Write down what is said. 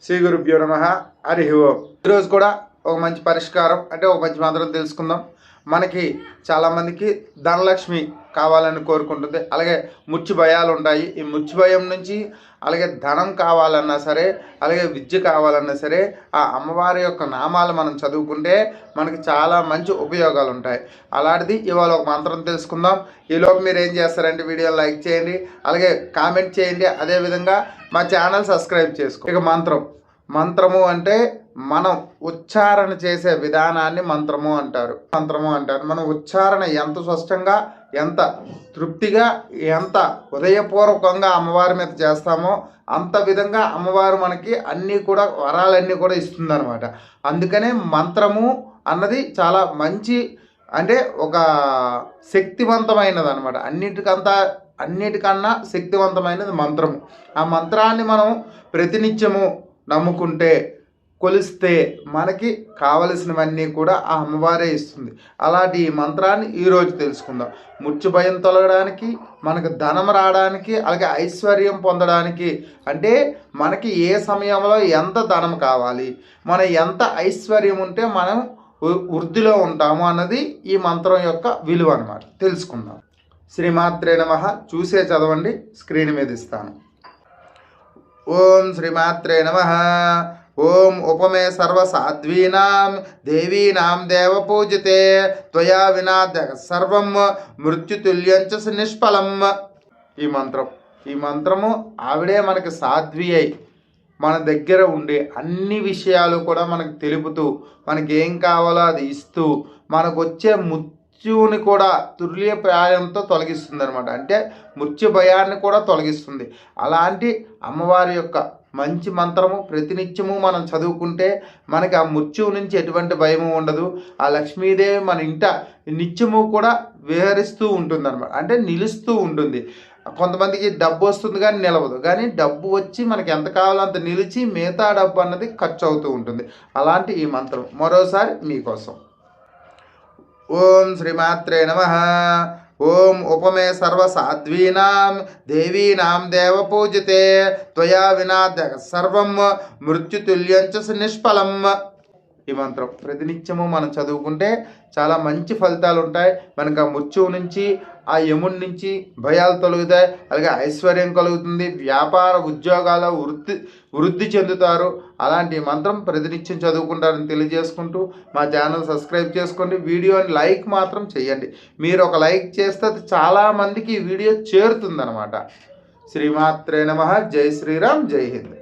శ్రీ గురుభ్యో నమః. హరి ఓం. ఈరోజు కూడా ఒక మంచి పరిష్కారం అంటే ఒక మంచి మంత్రం తెలుసుకుందాం. మనకి చాలామందికి ధనలక్ష్మి కావాలని కోరుకుంటుంది, అలాగే ముచ్చు భయాలు ఉంటాయి. ఈ ముచ్చు భయం నుంచి అలాగే ధనం కావాలన్నా సరే, అలాగే విద్య కావాలన్నా సరే, ఆ అమ్మవారి యొక్క నామాలు మనం చదువుకుంటే మనకి చాలా మంచి ఉపయోగాలు ఉంటాయి. అలాంటిది ఇవాళ ఒక మంత్రం తెలుసుకుందాం. ఈలోపు మీరు ఏం చేస్తారంటే వీడియో లైక్ చేయండి, అలాగే కామెంట్ చేయండి, అదేవిధంగా మా ఛానల్ సబ్స్క్రైబ్ చేసుకో. ఇక మంత్రము అంటే మనం ఉచ్చారణ చేసే విధానాన్ని మంత్రము అంటారు. మనం ఉచ్చారణ ఎంత స్పష్టంగా, ఎంత తృప్తిగా, ఎంత హృదయపూర్వకంగా అమ్మవారి మీద చేస్తామో అంత విధంగా అమ్మవారు మనకి అన్నీ కూడా వరాలన్నీ కూడా ఇస్తుందన్నమాట. అందుకనే మంత్రము అన్నది చాలా మంచి అంటే ఒక శక్తివంతమైనది అనమాట. అన్నిటికన్నా శక్తివంతమైనది మంత్రము. ఆ మంత్రాన్ని మనం ప్రతినిత్యము నమ్ముకుంటే, కొలిస్తే మనకి కావలసినవన్నీ కూడా ఆ అమ్మవారే ఇస్తుంది. అలాంటి ఈ మంత్రాన్ని ఈరోజు తెలుసుకుందాం. ముచ్చు భయం తొలగడానికి, మనకు ధనం రావడానికి, అలాగే ఐశ్వర్యం పొందడానికి. అంటే మనకి ఏ సమయంలో ఎంత ధనం కావాలి, మన ఎంత ఐశ్వర్యం ఉంటే మనం వృద్ధిలో ఉంటాము అన్నది ఈ మంత్రం యొక్క విలువ అన్నమాట. తెలుసుకుందాం. శ్రీమాత్రే నమః. చూసే చదవండి, స్క్రీన్ మీద ఇస్తాను. ఓం శ్రీమాత్రే నమః. ఓం ఉపమే సర్వసాధ్వీనాం దేవీనాం దేవపూజితే త్వయా వినా సర్వం మృత్యుతుల్యంచ నిష్ఫలం. ఈ మంత్రము ఆవిడే మనకి సాధ్వి అయి మన దగ్గర ఉండి అన్ని విషయాలు కూడా మనకు తెలుపుతూ, మనకి ఏం కావాలో అది ఇస్తూ, మనకు వచ్చే మృత్యువుని కూడా తుల్యప్రాయంతో తొలగిస్తుంది అనమాట. అంటే మృత్యు భయాన్ని కూడా తొలగిస్తుంది. అలాంటి అమ్మవారి యొక్క మంచి మంత్రము ప్రతినిత్యము మనం చదువుకుంటే మనకి ఆ మృత్యువు నుంచి ఎటువంటి భయము ఉండదు. ఆ లక్ష్మీదేవి మన ఇంట నిత్యము కూడా విహరిస్తూ ఉంటుంది అనమాట. అంటే నిలుస్తూ ఉంటుంది. కొంతమందికి డబ్బు వస్తుంది కానీ నిలవదు, కానీ డబ్బు వచ్చి మనకి ఎంత కావాలో అంత నిలిచి మిగతా డబ్బు అన్నది ఖర్చు అవుతూ ఉంటుంది. అలాంటి ఈ మంత్రం మరోసారి మీకోసం. ఓం శ్రీమాత్రే నమః. ఓం ఉపమే సర్వసాధ్వీనాం దేవీనాం దేవపూజితే త్వయా వినా సర్వం మృత్యుతుల్యంచ నిష్ఫలం. ఈ మంత్రం ప్రతినిత్యము మనం చదువుకుంటే చాలా మంచి ఫలితాలు ఉంటాయి. మనకు ఆ మృత్యువు నుంచి, ఆ యముడి నుంచి భయాలు తొలగుతాయి, అలాగే ఐశ్వర్యం కలుగుతుంది, వ్యాపార ఉద్యోగాల వృద్ధి చెందుతారు. అలాంటి మంత్రం ప్రతినిత్యం చదువుకుంటారని తెలియజేసుకుంటూ మా ఛానల్ సబ్స్క్రైబ్ చేసుకోండి. వీడియోని లైక్ మాత్రం చేయండి. మీరు ఒక లైక్ చేస్తే అది చాలామందికి ఈ వీడియో చేరుతుందన్నమాట. శ్రీమాత్రే నమః. జై శ్రీరామ్. జై హింద్.